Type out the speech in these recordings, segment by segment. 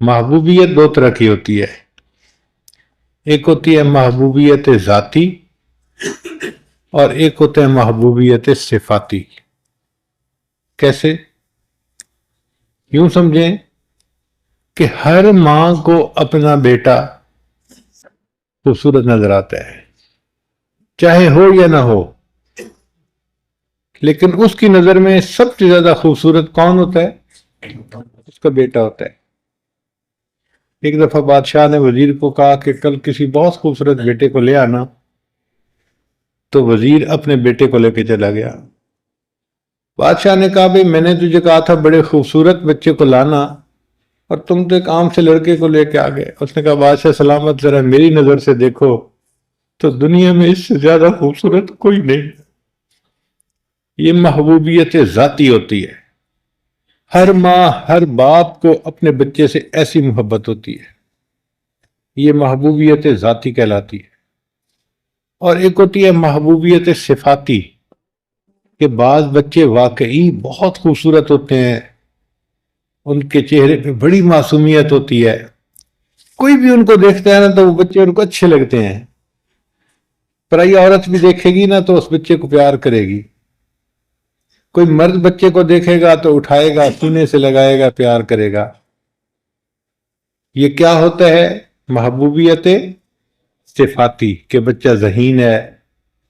محبوبیت دو طرح کی ہوتی ہے، ایک ہوتی ہے محبوبیت ذاتی اور ایک ہوتا ہے محبوبیت صفاتی۔ کیسے؟ یوں سمجھیں کہ ہر ماں کو اپنا بیٹا خوبصورت نظر آتا ہے، چاہے ہو یا نہ ہو، لیکن اس کی نظر میں سب سے زیادہ خوبصورت کون ہوتا ہے؟ اس کا بیٹا ہوتا ہے۔ ایک دفعہ بادشاہ نے وزیر کو کہا کہ کل کسی بہت خوبصورت بیٹے کو لے آنا، تو وزیر اپنے بیٹے کو لے کے چلا گیا۔ بادشاہ نے کہا بھئی میں نے تجھے کہا تھا بڑے خوبصورت بچے کو لانا اور تم تو ایک عام سے لڑکے کو لے کے آ گئے۔ اس نے کہا بادشاہ سلامت، ذرا میری نظر سے دیکھو تو دنیا میں اس سے زیادہ خوبصورت کوئی نہیں۔ یہ محبوبیت ذاتی ہوتی ہے۔ ہر ماں ہر باپ کو اپنے بچے سے ایسی محبت ہوتی ہے، یہ محبوبیت ذاتی کہلاتی ہے۔ اور ایک ہوتی ہے محبوبیت صفاتی، کہ بعض بچے واقعی بہت خوبصورت ہوتے ہیں، ان کے چہرے پہ بڑی معصومیت ہوتی ہے، کوئی بھی ان کو دیکھتا ہے نا تو وہ بچے ان کو اچھے لگتے ہیں، پرائی عورت بھی دیکھے گی نا تو اس بچے کو پیار کرے گی، کوئی مرد بچے کو دیکھے گا تو اٹھائے گا، سینے سے لگائے گا، پیار کرے گا۔ یہ کیا ہوتا ہے؟ محبوبیت صفاتی، کہ بچہ ذہین ہے،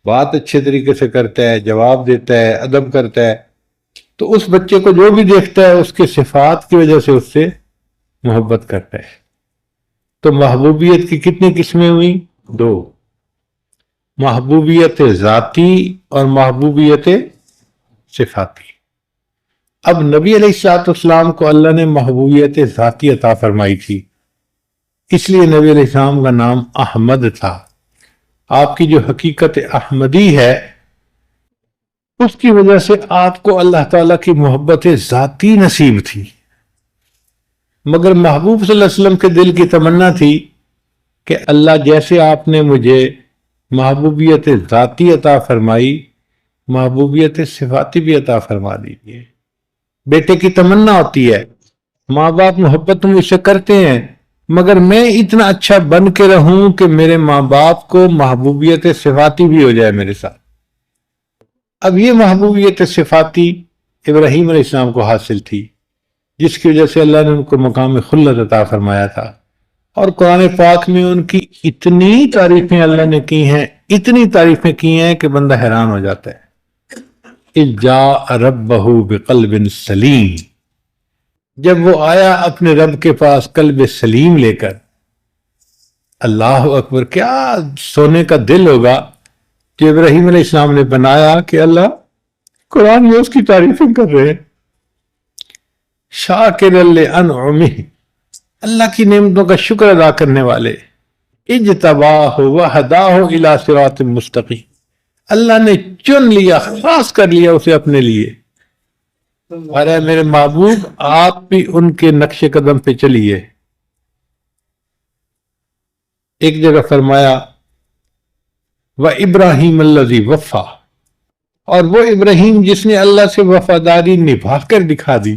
بات اچھے طریقے سے کرتا ہے، جواب دیتا ہے، ادب کرتا ہے، تو اس بچے کو جو بھی دیکھتا ہے اس کے صفات کی وجہ سے اس سے محبت کرتا ہے۔ تو محبوبیت کی کتنی قسمیں ہوئی؟ دو، محبوبیت ذاتی اور محبوبیت صفاتی۔ اب نبی علیہ الصلوۃ والسلام کو اللہ نے محبوبیت ذاتی عطا فرمائی تھی، اس لیے نبی علیہ السلام کا نام احمد تھا۔ آپ کی جو حقیقت احمدی ہے اس کی وجہ سے آپ کو اللہ تعالیٰ کی محبت ذاتی نصیب تھی، مگر محبوب صلی اللہ علیہ وسلم کے دل کی تمنا تھی کہ اللہ جیسے آپ نے مجھے محبوبیت ذاتی عطا فرمائی، محبوبیت صفاتی بھی عطا فرما دیجیے۔ بیٹے کی تمنا ہوتی ہے، ماں باپ محبت مجھ سے کرتے ہیں مگر میں اتنا اچھا بن کے رہوں کہ میرے ماں باپ کو محبوبیت صفاتی بھی ہو جائے میرے ساتھ۔ اب یہ محبوبیت صفاتی ابراہیم علیہ السلام کو حاصل تھی، جس کی وجہ سے اللہ نے ان کو مقام خلت عطا فرمایا تھا، اور قرآن پاک میں ان کی اتنی تعریفیں اللہ نے کی ہیں، اتنی تعریفیں کی ہیں کہ بندہ حیران ہو جاتا ہے۔ اذ جاء ربہ بقلب سلیم، جب وہ آیا اپنے رب کے پاس قلب سلیم لے کر۔ اللہ اکبر، کیا سونے کا دل ہوگا جو ابراہیم علیہ السلام نے بنایا کہ اللہ قرآن میں اس کی تعریفیں کر رہے ہیں۔ شاکر لانعمہ، اللہ کی نعمتوں کا شکر ادا کرنے والے۔ اجتباہ وہداہ الی صراط مستقیم، اللہ نے چن لیا، خاص کر لیا اسے اپنے لیے۔ ارے میرے محبوب، آپ بھی ان کے نقش قدم پہ چلیے۔ ایک جگہ فرمایا وَإِبْرَاهِيمَ الَّذِي وَفَّى، اور وہ ابراہیم جس نے اللہ سے وفاداری نبھا کر دکھا دی۔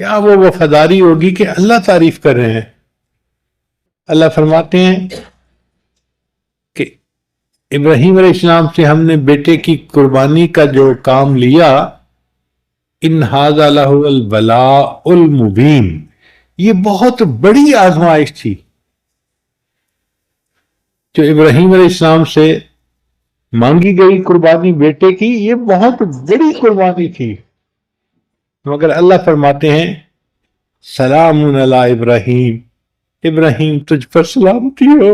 کیا وہ وفاداری ہوگی کہ اللہ تعریف کر رہے ہیں؟ اللہ فرماتے ہیں کہ ابراہیم علیہ السلام سے ہم نے بیٹے کی قربانی کا جو کام لیا، ان ھذا لہو البلاء المبین، یہ بہت بڑی آزمائش تھی جو ابراہیم علیہ السلام سے مانگی گئی قربانی بیٹے کی، یہ بہت بڑی قربانی تھی، مگر اللہ فرماتے ہیں سلام علی ابراہیم، ابراہیم تجھ پر سلامتی ہو۔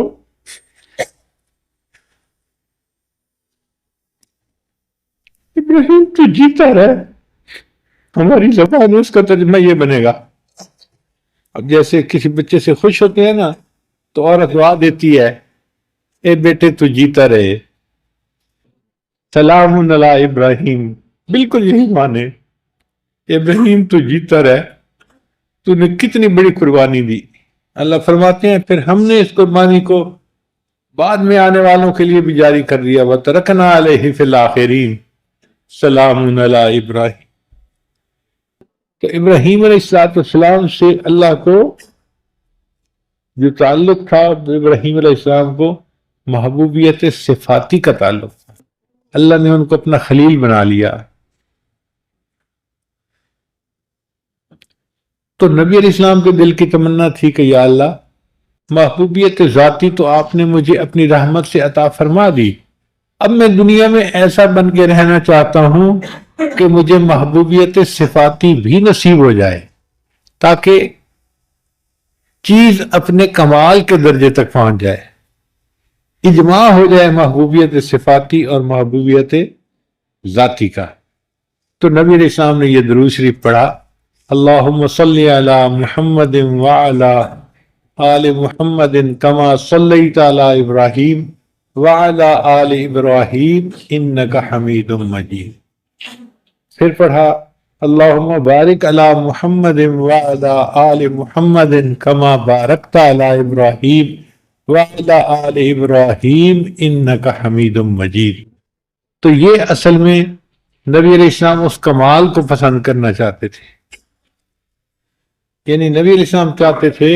ابراہیم تو جیتا رہے، ہماری زبان میں اس کا ترجمہ یہ بنے گا۔ اب جیسے کسی بچے سے خوش ہوتے ہیں نا تو عورت دعا دیتی ہے، اے بیٹے تو جیتا رہے، سلام علی ابراہیم، بالکل یہی مانے، ابراہیم تو جیتا رہے، تو نے کتنی بڑی قربانی دی۔ اللہ فرماتے ہیں پھر ہم نے اس قربانی کو بعد میں آنے والوں کے لیے بھی جاری کر دیا، وَتَرَكْنَا عَلَيْهِ فِي الْآخِرِينَ سلام علی ابراہیم۔ تو ابراہیم علیہ السلام سے اللہ کو جو تعلق تھا، ابراہیم علیہ السلام کو محبوبیت صفاتی کا تعلق تھا، اللہ نے ان کو اپنا خلیل بنا لیا۔ تو نبی علیہ السلام کے دل کی تمنا تھی کہ یا اللہ، محبوبیت ذاتی تو آپ نے مجھے اپنی رحمت سے عطا فرما دی، اب میں دنیا میں ایسا بن کے رہنا چاہتا ہوں کہ مجھے محبوبیت صفاتی بھی نصیب ہو جائے، تاکہ چیز اپنے کمال کے درجے تک پہنچ جائے، اجماع ہو جائے محبوبیت صفاتی اور محبوبیت ذاتی کا۔ تو نبی علیہ السلام نے یہ درود شریف پڑھا، اللہم صلی علی محمد وعلی آل محمد کما صلیت علی ابراہیم وعلی آل ابراہیم انک حمید مجید۔ پھر پڑھا، اللہم بارک علی محمد وعلی آل محمد کما بارکت علی ابراہیم وعلی آل ابراہیم انک حمید مجید۔ تو یہ اصل میں نبی علیہ السلام اس کمال کو پسند کرنا چاہتے تھے، یعنی نبی علیہ السلام چاہتے تھے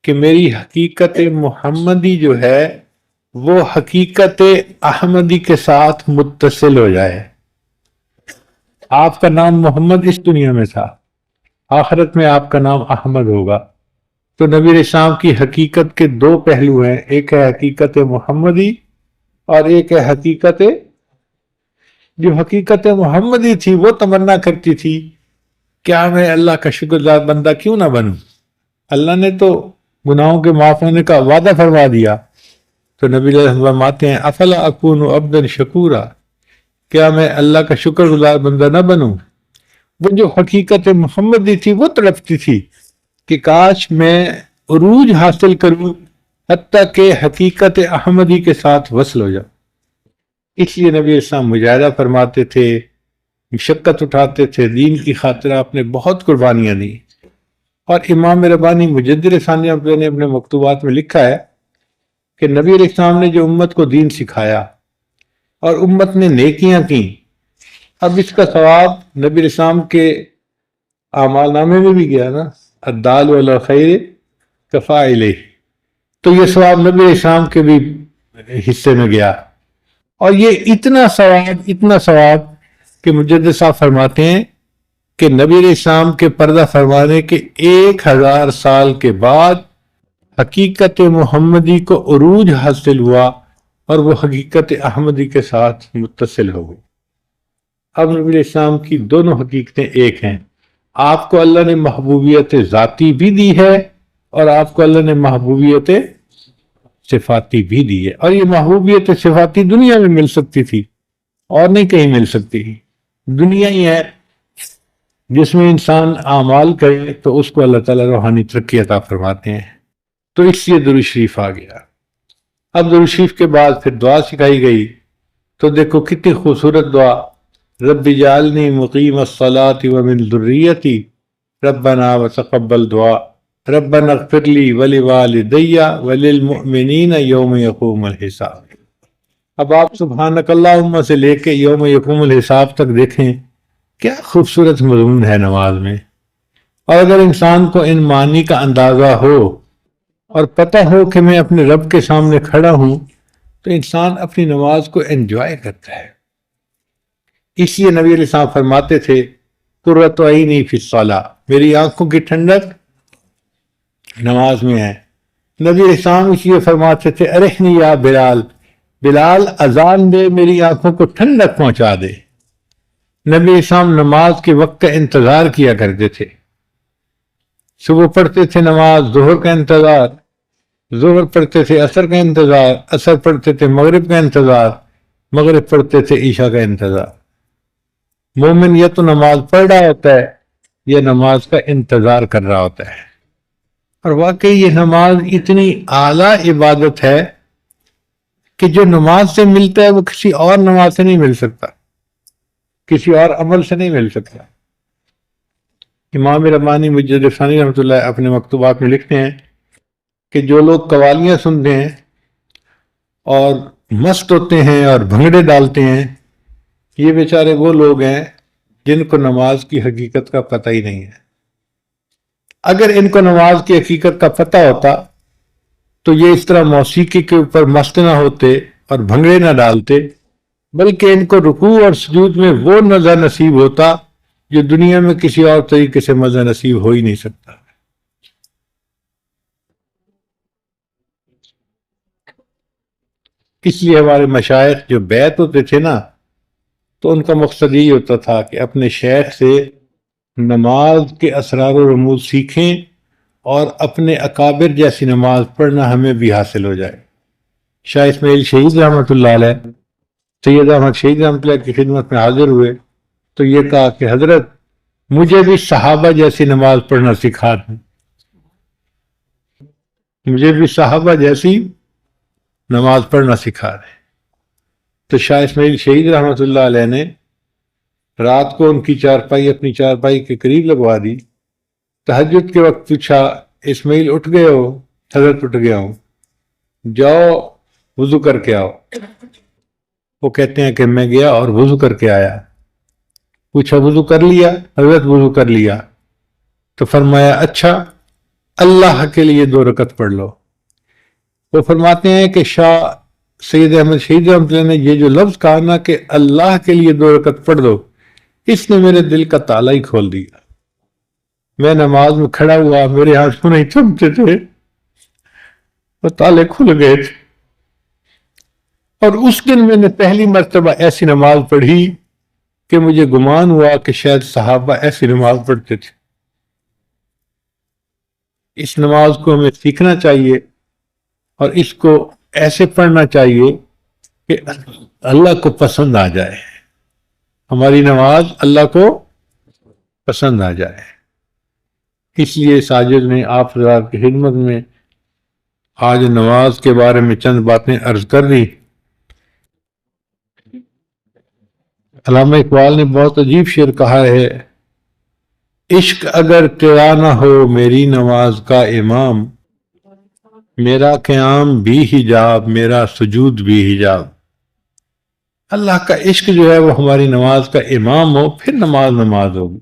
کہ میری حقیقت محمدی جو ہے وہ حقیقت احمدی کے ساتھ متصل ہو جائے۔ آپ کا نام محمد اس دنیا میں تھا، آخرت میں آپ کا نام احمد ہوگا۔ تو نبی علیہ السلام کی حقیقت کے دو پہلو ہیں، ایک ہے حقیقت محمدی اور ایک ہے حقیقت، جو حقیقت محمدی تھی وہ تمنا کرتی تھی کیا میں اللہ کا شکر گزار بندہ کیوں نہ بنوں، اللہ نے تو گناہوں کے معاف ہونے کا وعدہ فرما دیا۔ تو نبی علیہ السلام فرماتے ہیں افلا اکون عبدا شکورا، کیا میں اللہ کا شکر گزار بندہ نہ بنوں۔ وہ جو حقیقت محمدی تھی وہ تڑپتی تھی کہ کاش میں عروج حاصل کروں حتیٰ کہ حقیقت احمدی کے ساتھ وصل ہو جاؤں۔ اس لیے نبی السلام مجاہدہ فرماتے تھے، مشقت اٹھاتے تھے، دین کی خاطر آپ نے بہت قربانیاں دی۔ اور امام ربانی مجدد ثانیہ نے اپنے مکتوبات میں لکھا ہے کہ نبی علیہ السلام نے جو امت کو دین سکھایا اور امت نے نیکیاں کی، اب اس کا ثواب نبی علیہ السلام کے اعمال نامے میں بھی گیا نا، الدال علی الخیر کفاعلہ، تو یہ ثواب نبی علیہ السلام کے بھی حصے میں گیا۔ اور یہ اتنا ثواب کہ مجدد صاحب فرماتے ہیں کہ نبی علیہ السلام کے پردہ فرمانے کے 1000 سال کے بعد حقیقت محمدی کو عروج حاصل ہوا اور وہ حقیقت احمدی کے ساتھ متصل ہو گئی۔ اب نبی علیہ السلام کی دونوں حقیقتیں ایک ہیں، آپ کو اللہ نے محبوبیت ذاتی بھی دی ہے اور آپ کو اللہ نے محبوبیت صفاتی بھی دی ہے، اور یہ محبوبیت صفاتی دنیا میں مل سکتی تھی اور نہیں کہیں مل سکتی، دنیا ہی ہے جس میں انسان اعمال کرے تو اس کو اللہ تعالیٰ روحانی ترقی عطا فرماتے ہیں۔ تو اس لیے درود شریف آ گیا۔ اب درود شریف کے بعد پھر دعا سکھائی گئی، تو دیکھو کتنی خوبصورت دعا، رب اجعلنی مقیم الصلاۃ ومن ذریتی ربنا وتقبل دعا ربنا اغفر لی ولوالدی وللمؤمنین یوم یقوم الحساب۔ اب آپ سبحانک اللہم سے لے کے یوم یقوم الحساب تک دیکھیں کیا خوبصورت مضمون ہے نماز میں۔ اور اگر انسان کو ان معنی کا اندازہ ہو اور پتہ ہو کہ میں اپنے رب کے سامنے کھڑا ہوں، تو انسان اپنی نماز کو انجوائے کرتا ہے۔ اس لیے نبی علیہ السلام فرماتے تھے قرۃ عینی فی الصلاۃ، میری آنکھوں کی ٹھنڈک نماز میں ہے۔ نبی علیہ السلام اس لیے فرماتے تھے ارحنی یا بلال، بلال اذان دے میری آنکھوں کو ٹھنڈک پہنچا دے۔ نبی اسلام نماز کے وقت کا انتظار کیا کرتے تھے، صبح پڑھتے تھے نماز، ظہر کا انتظار، ظہر پڑھتے تھے عصر کا انتظار، عصر پڑھتے تھے مغرب کا انتظار، مغرب پڑھتے تھے عشاء کا انتظار۔ مومن یا تو نماز پڑھ رہا ہوتا ہے یا نماز کا انتظار کر رہا ہوتا ہے۔ اور واقعی یہ نماز اتنی اعلیٰ عبادت ہے کہ جو نماز سے ملتا ہے وہ کسی اور نماز سے نہیں مل سکتا، کسی اور عمل سے نہیں مل سکتا۔ امام ربانی مجدد ثانی رحمۃ اللہ اپنے مکتوبات میں لکھتے ہیں کہ جو لوگ قوالیاں سنتے ہیں اور مست ہوتے ہیں اور بھنگڑے ڈالتے ہیں، یہ بیچارے وہ لوگ ہیں جن کو نماز کی حقیقت کا پتہ ہی نہیں ہے۔ اگر ان کو نماز کی حقیقت کا پتہ ہوتا تو یہ اس طرح موسیقی کے اوپر مست نہ ہوتے اور بھنگڑے نہ ڈالتے، بلکہ ان کو رکوع اور سجود میں وہ مزہ نصیب ہوتا جو دنیا میں کسی اور طریقے سے مزہ نصیب ہو ہی نہیں سکتا۔ اس لیے ہمارے مشائخ جو بیعت ہوتے تھے نا، تو ان کا مقصد یہی ہوتا تھا کہ اپنے شیخ سے نماز کے اسرار و رموز سیکھیں اور اپنے اکابر جیسی نماز پڑھنا ہمیں بھی حاصل ہو جائے۔ شاہ اسماعیل شہید رحمۃ اللہ علیہ سید احمد شہید رحمۃ اللہ کی خدمت میں حاضر ہوئے تو یہ کہا کہ حضرت مجھے بھی صحابہ جیسی نماز پڑھنا سکھا دیں، مجھے بھی صحابہ جیسی نماز پڑھنا سکھا دیں۔ تو شاہ اسماعیل شہید رحمۃ اللہ علیہ نے رات کو ان کی چارپائی اپنی چارپائی کے قریب لگوا دی۔ تہجد کے وقت پوچھا، اسماعیل اٹھ گئے ہو؟ حضرت اٹھ گیا ہوں، جاؤ وضو کر کے آؤ۔ وہ کہتے ہیں کہ میں گیا اور وضو کر کے آیا۔ پوچھا وضو کر لیا؟ حضرت وضو کر لیا۔ تو فرمایا اچھا اللہ کے لیے 2 رکعت پڑھ لو۔ وہ فرماتے ہیں کہ شاہ سید احمد شہید رحمۃ اللہ نے یہ جو لفظ کہا نا کہ اللہ کے لیے 2 رکعت پڑھ دو، اس نے میرے دل کا تالا ہی کھول دیا۔ میں نماز میں کھڑا ہوا، میرے ہاتھ نہیں تھمتے تھے، وہ تالے کھل گئے تھے۔ اور اس دن میں نے پہلی مرتبہ ایسی نماز پڑھی کہ مجھے گمان ہوا کہ شاید صحابہ ایسی نماز پڑھتے تھے۔ اس نماز کو ہمیں سیکھنا چاہیے اور اس کو ایسے پڑھنا چاہیے کہ اللہ کو پسند آ جائے، ہماری نماز اللہ کو پسند آ جائے۔ اس لیے ساجد نے آپ حضرات کی خدمت میں آج نماز کے بارے میں چند باتیں عرض کر دی۔ علامہ اقبال نے بہت عجیب شعر کہا ہے، عشق اگر تیرا نہ ہو میری نماز کا امام، میرا قیام بھی حجاب میرا سجود بھی حجاب۔ اللہ کا عشق جو ہے وہ ہماری نماز کا امام ہو، پھر نماز نماز ہوگی۔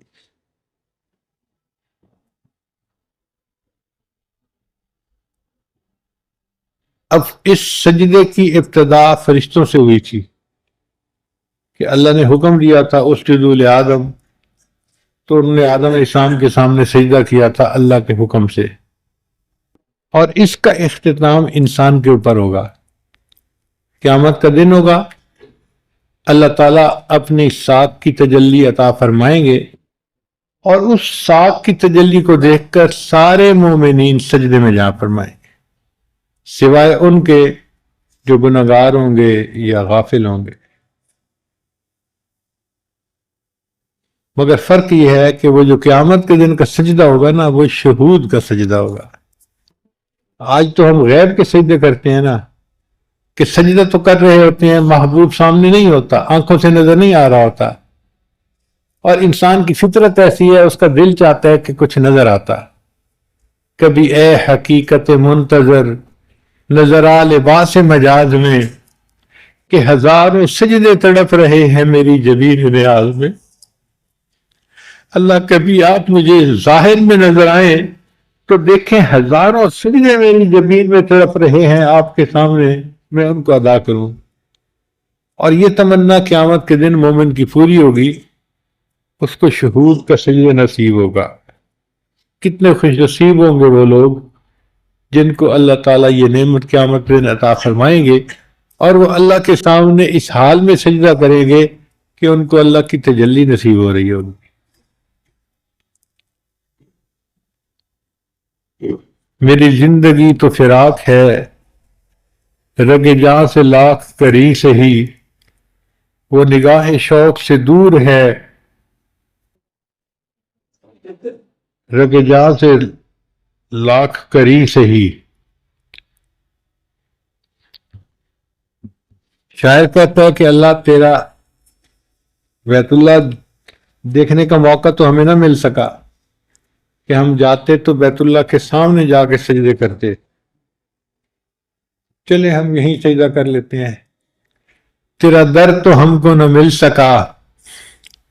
اب اس سجدے کی ابتدا فرشتوں سے ہوئی تھی کہ اللہ نے حکم دیا تھا اسجدوا لآدم، تو انہوں نے آدم علیہ السلام کے سامنے سجدہ کیا تھا اللہ کے حکم سے، اور اس کا اختتام انسان کے اوپر ہوگا۔ قیامت کا دن ہوگا، اللہ تعالیٰ اپنی ساتھ کی تجلی عطا فرمائیں گے اور اس ساتھ کی تجلی کو دیکھ کر سارے مومنین سجدے میں جا فرمائیں گے، سوائے ان کے جو گنہگار ہوں گے یا غافل ہوں گے۔ مگر فرق یہ ہے کہ وہ جو قیامت کے دن کا سجدہ ہوگا نا، وہ شہود کا سجدہ ہوگا۔ آج تو ہم غیب کے سجدے کرتے ہیں نا، کہ سجدہ تو کر رہے ہوتے ہیں، محبوب سامنے نہیں ہوتا، آنکھوں سے نظر نہیں آ رہا ہوتا، اور انسان کی فطرت ایسی ہے، اس کا دل چاہتا ہے کہ کچھ نظر آتا۔ کبھی اے حقیقت منتظر نظر آ لباس مجاز میں، کہ ہزاروں سجدے تڑپ رہے ہیں میری جبین ریاض میں۔ اللہ کبھی آپ مجھے ظاہر میں نظر آئیں تو دیکھیں ہزاروں سجدے میری جبین میں تڑپ رہے ہیں آپ کے سامنے، میں ان کو ادا کروں۔ اور یہ تمنا قیامت کے دن مومن کی پوری ہوگی، اس کو شہود کا سجدہ نصیب ہوگا۔ کتنے خوش نصیب ہوں گے وہ لوگ جن کو اللہ تعالیٰ یہ نعمت قیامت کے دن عطا فرمائیں گے، اور وہ اللہ کے سامنے اس حال میں سجدہ کریں گے کہ ان کو اللہ کی تجلی نصیب ہو رہی ہوگی۔ میری زندگی تو فراق ہے، رگ جاں سے لاکھ کری سے ہی، وہ نگاہ شوق سے دور ہے، رگ جاں سے لاکھ کری سے ہی۔ شاعر کہتا ہے کہ اللہ تیرا بیت اللہ دیکھنے کا موقع تو ہمیں نہ مل سکا کہ ہم جاتے تو بیت اللہ کے سامنے جا کے سجدے کرتے، چلے ہم یہیں سجدہ کر لیتے ہیں۔ تیرا در تو ہم کو نہ مل سکا،